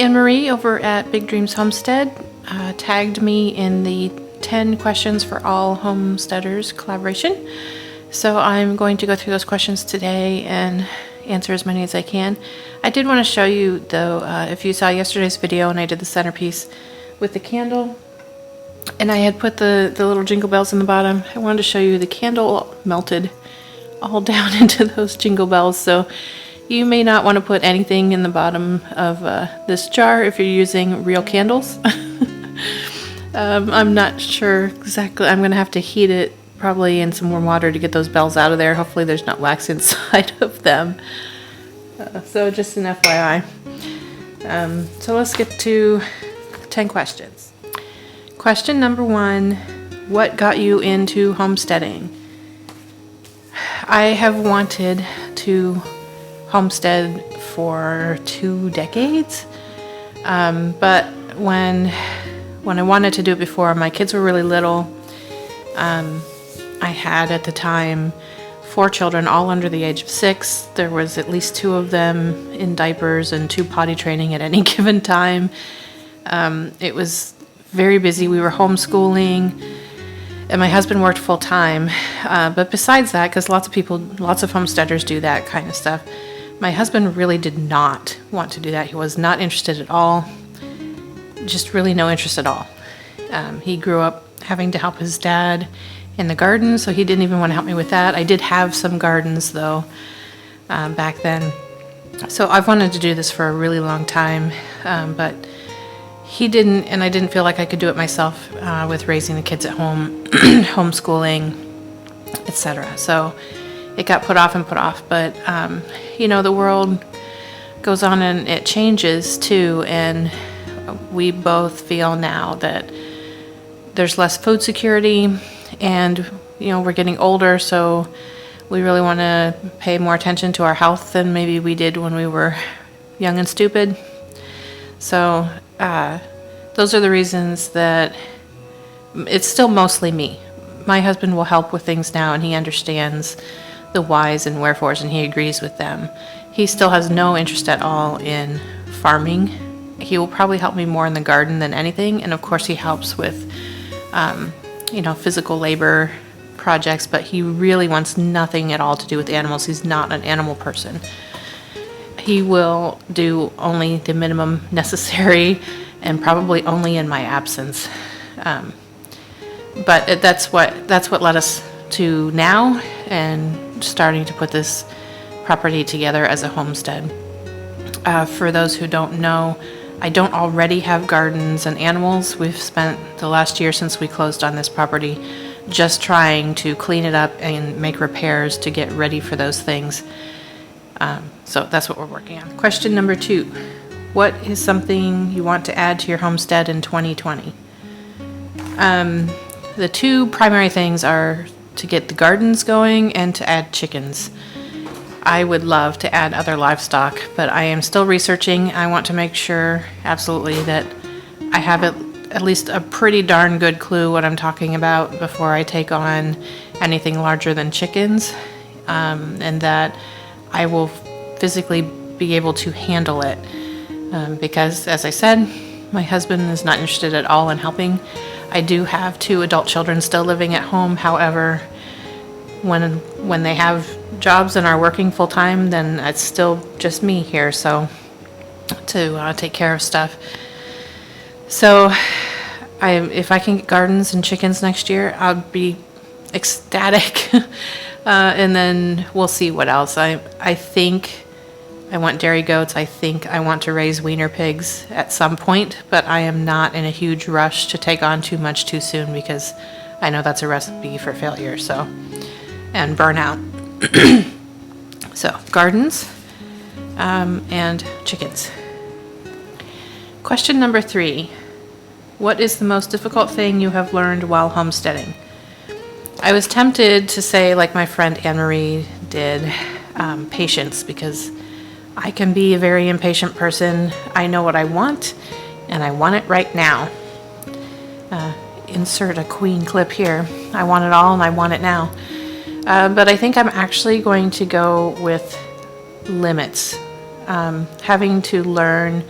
Anne-Marie over at Big Dreams Homestead tagged me in the 10 questions for all homesteaders collaboration. So I'm going to go through those questions today and answer as many as I can. I did want to show you though, if you saw yesterday's video and I did the centerpiece with the candle and I had put the little jingle bells in the bottom, I wanted to show you the candle melted all down into those jingle bells. So you may not want to put anything in the bottom of this jar if you're using real candles. I'm not sure exactly. I'm going to have to heat it probably in some warm water to get those bells out of there. Hopefully there's not wax inside of them. So just an FYI. So let's get to 10 questions. Question number 1, what got you into homesteading? I have wanted to homestead for 2 decades, but when I wanted to do it before, my kids were really little. I had at the time 4 children, all under the age of 6. There was at least 2 of them in diapers and 2 potty training at any given time. It was very busy. We were homeschooling, and my husband worked full time. But besides that, because lots of homesteaders do that kind of stuff, my husband really did not want to do that. He was not interested at all. Just really no interest at all. He grew up having to help his dad in the garden, so he didn't even want to help me with that. I did have some gardens though back then. So I've wanted to do this for a really long time, but he didn't, and I didn't feel like I could do it myself with raising the kids at home, homeschooling, etc. So it got put off and put off, but you know, the world goes on and it changes too, and we both feel now that there's less food security, and you know, we're getting older, so we really want to pay more attention to our health than maybe we did when we were young and stupid. So those are the reasons that it's still mostly me. My husband will help with things now, and he understands the whys and wherefores, and he agrees with them. He still has no interest at all in farming. He will probably help me more in the garden than anything, and of course he helps with you know, physical labor projects, but he really wants nothing at all to do with animals. He's not an animal person. He will do only the minimum necessary, and probably only in my absence. But that's what led us to now and starting to put this property together as a homestead. For those who don't know, I don't already have gardens and animals. We've spent the last year since we closed on this property just trying to clean it up and make repairs to get ready for those things. So that's what we're working on. Question number 2. What is something you want to add to your homestead in 2020? The 2 primary things are to get the gardens going and to add chickens. I would love to add other livestock, but I am still researching. I want to make sure absolutely that I have at least a pretty darn good clue what I'm talking about before I take on anything larger than chickens, and that I will physically be able to handle it. Because, as I said, my husband is not interested at all in helping. I do have 2 adult children still living at home. However, when they have jobs and are working full time, then it's still just me here, so to take care of stuff. So if I can get gardens and chickens next year, I'll be ecstatic. And then we'll see what else. I think I want dairy goats. I think I want to raise wiener pigs at some point, but I am not in a huge rush to take on too much too soon, because I know that's a recipe for failure, and burnout. So gardens and chickens. Question number 3. What is the most difficult thing you have learned while homesteading? I was tempted to say, like my friend Anne-Marie did, patience, because I can be a very impatient person. I know what I want, and I want it right now. Insert a Queen clip here. I want it all, and I want it now. But I think I'm actually going to go with limits. Having to learn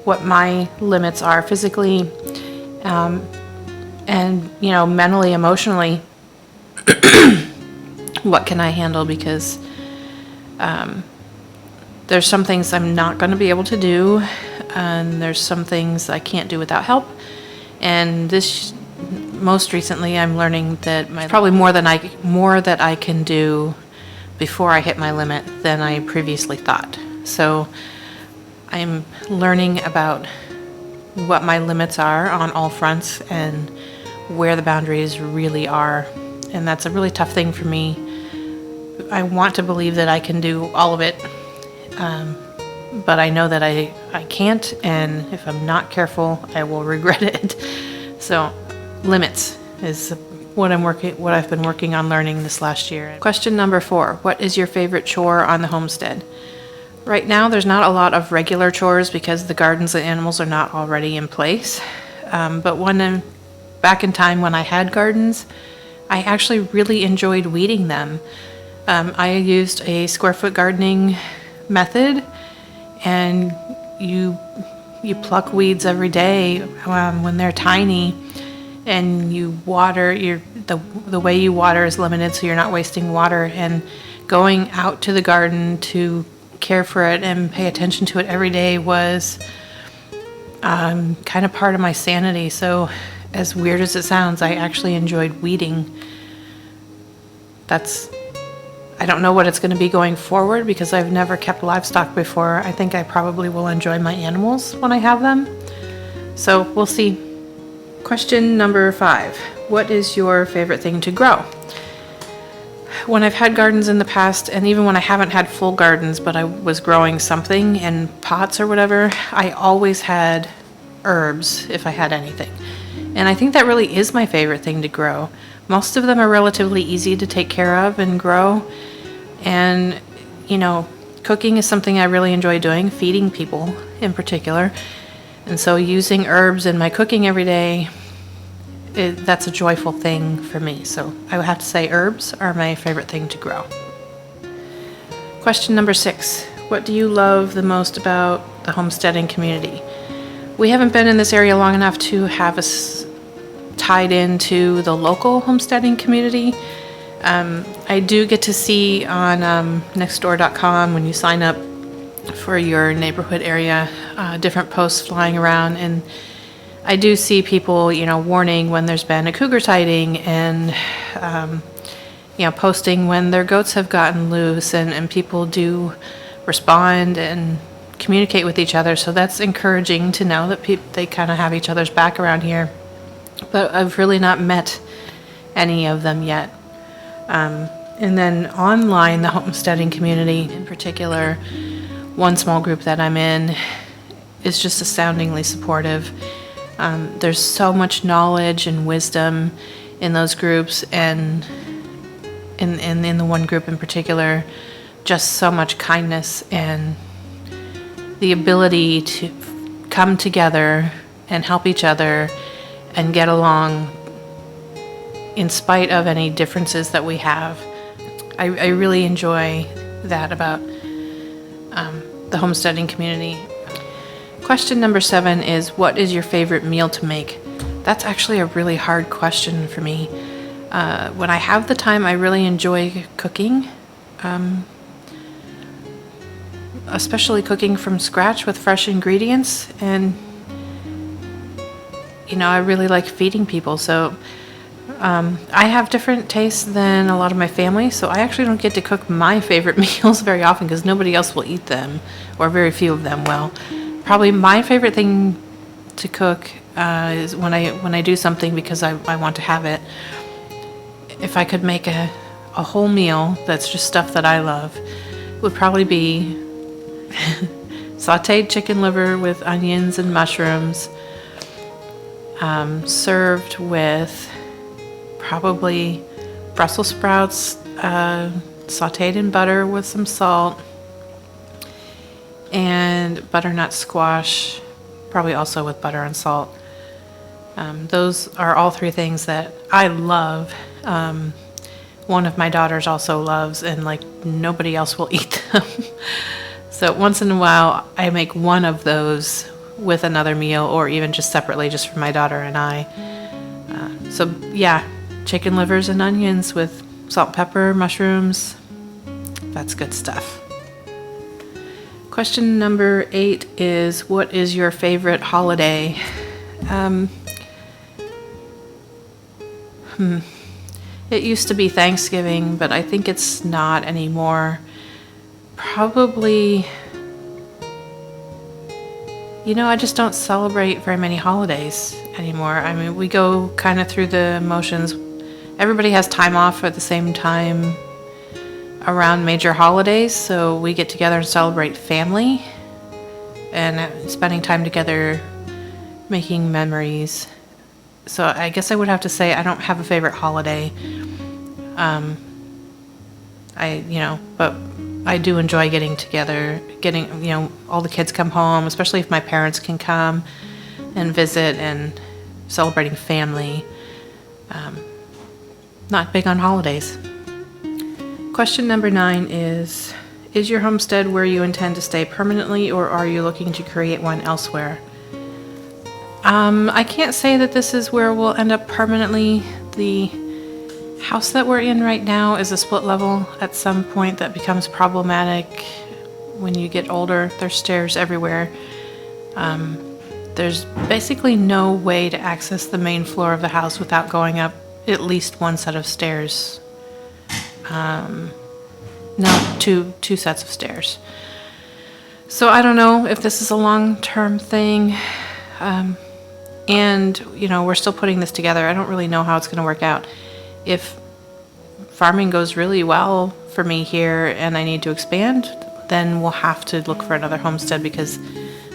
what my limits are physically, and mentally, emotionally. What can I handle? Because there's some things I'm not going to be able to do, and there's some things I can't do without help. And most recently, I'm learning that probably more that I can do before I hit my limit than I previously thought. So I'm learning about what my limits are on all fronts and where the boundaries really are. And that's a really tough thing for me. I want to believe that I can do all of it, but I know that I can't, and if I'm not careful, I will regret it. So limits is what I've been working on learning this last year. Question number 4, what is your favorite chore on the homestead? Right now, there's not a lot of regular chores because the gardens and animals are not already in place. But back in time when I had gardens, I actually really enjoyed weeding them. I used a square foot gardening method, and you pluck weeds every day when they're tiny, and you water. The way you water is limited, so you're not wasting water. And going out to the garden to care for it and pay attention to it every day was kind of part of my sanity. So as weird as it sounds, I actually enjoyed weeding. I don't know what it's going to be going forward because I've never kept livestock before. I think I probably will enjoy my animals when I have them. So we'll see. Question number 5. What is your favorite thing to grow? When I've had gardens in the past, and even when I haven't had full gardens, but I was growing something in pots or whatever, I always had herbs if I had anything. And I think that really is my favorite thing to grow. Most of them are relatively easy to take care of and grow. And, cooking is something I really enjoy doing, feeding people in particular. And so using herbs in my cooking every day, that's a joyful thing for me. So I would have to say herbs are my favorite thing to grow. Question number 6. What do you love the most about the homesteading community? We haven't been in this area long enough to have us tied into the local homesteading community. I do get to see on nextdoor.com when you sign up for your neighborhood area, different posts flying around, and I do see people, warning when there's been a cougar sighting, and posting when their goats have gotten loose, and people do respond and communicate with each other. So that's encouraging to know that they kind of have each other's back around here. But I've really not met any of them yet. And then online, the homesteading community in particular, one small group that I'm in is just astoundingly supportive. There's so much knowledge and wisdom in those groups, and in the one group in particular, just so much kindness and the ability to come together and help each other and get along in spite of any differences that we have. I really enjoy that about the homesteading community. Question number 7 is, what is your favorite meal to make? That's actually a really hard question for me. When I have the time, I really enjoy cooking, especially cooking from scratch with fresh ingredients. And, I really like feeding people. So I have different tastes than a lot of my family, so I actually don't get to cook my favorite meals very often because nobody else will eat them, or very few of them will. Probably my favorite thing to cook is when I do something because I want to have it. If I could make a whole meal that's just stuff that I love, would probably be sauteed chicken liver with onions and mushrooms, served with probably Brussels sprouts, sauteed in butter with some salt, and butternut squash, probably also with butter and salt. Those are all 3 things that I love. One of my daughters also loves, and nobody else will eat them. So once in a while, I make one of those with another meal, or even just separately, just for my daughter and I. So yeah, chicken livers and onions with salt, pepper, mushrooms. That's good stuff. Question number 8 is, what is your favorite holiday? It used to be Thanksgiving, but I think it's not anymore. Probably, I just don't celebrate very many holidays anymore. I mean, we go kind of through the motions. Everybody has time off at the same time around major holidays, so we get together and celebrate family and spending time together, making memories. So I guess I would have to say I don't have a favorite holiday. But I do enjoy getting together, all the kids come home, especially if my parents can come and visit, and celebrating family. Not big on holidays. Question number 9 is your homestead where you intend to stay permanently, or are you looking to create one elsewhere? I can't say that this is where we'll end up permanently. The house that we're in right now is a split level. At some point that becomes problematic when you get older. There's stairs everywhere. There's basically no way to access the main floor of the house without going up at least one set of stairs. No, two sets of stairs. So I don't know if this is a long-term thing. And we're still putting this together. I don't really know how it's going to work out. If farming goes really well for me here and I need to expand, then we'll have to look for another homestead, because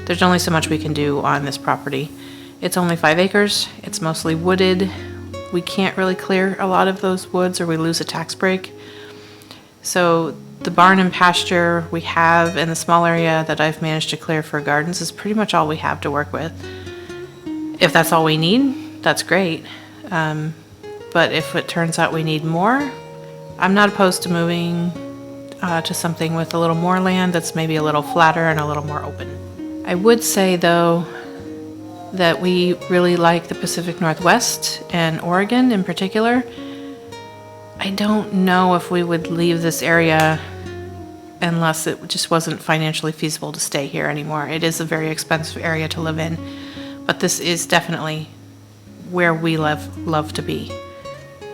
there's only so much we can do on this property. It's only 5 acres. It's mostly wooded. We can't really clear a lot of those woods or we lose a tax break. So the barn and pasture we have in the small area that I've managed to clear for gardens is pretty much all we have to work with. If that's all we need, that's great. But if it turns out we need more, I'm not opposed to moving to something with a little more land that's maybe a little flatter and a little more open. I would say, though, that we really like the Pacific Northwest and Oregon in particular. I don't know if we would leave this area unless it just wasn't financially feasible to stay here anymore. It is a very expensive area to live in, but this is definitely where we love to be.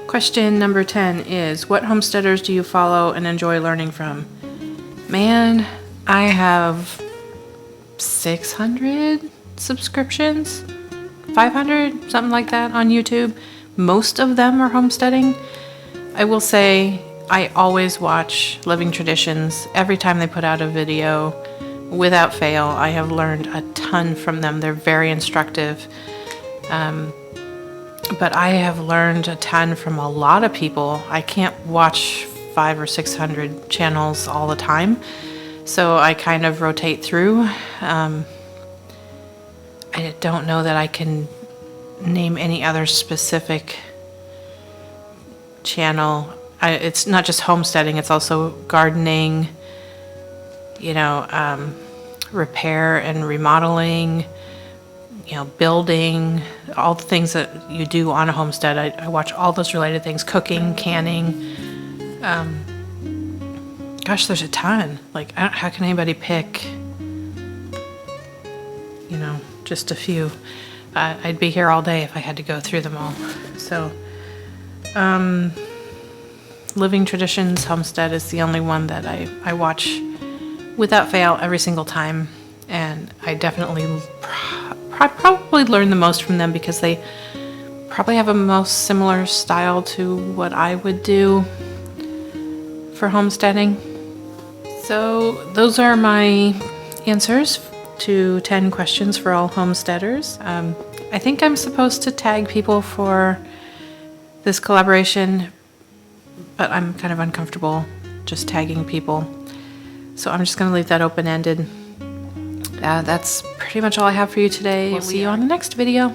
Question number 10 is, what homesteaders do you follow and enjoy learning from? Man, I have 600 subscriptions, 500, something like that on YouTube. Most of them are homesteading. I will say I always watch Living Traditions. Every time they put out a video, without fail, I have learned a ton from them. They're very instructive. But I have learned a ton from a lot of people. I can't watch 500 or 600 channels all the time, so I kind of rotate through. I don't know that I can name any other specific channel. It's not just homesteading, it's also gardening, repair and remodeling, building, all the things that you do on a homestead. I watch all those related things, cooking, canning. Gosh, there's a ton. How can anybody pick, just a few? I'd be here all day if I had to go through them all. So, Living Traditions Homestead is the only one that I watch without fail every single time. And I definitely probably learn the most from them because they probably have a most similar style to what I would do for homesteading. So those are my answers to 10 questions for all homesteaders. I think I'm supposed to tag people for this collaboration, but I'm kind of uncomfortable just tagging people. So I'm just going to leave that open-ended. That's pretty much all I have for you today. We'll see you on the next video.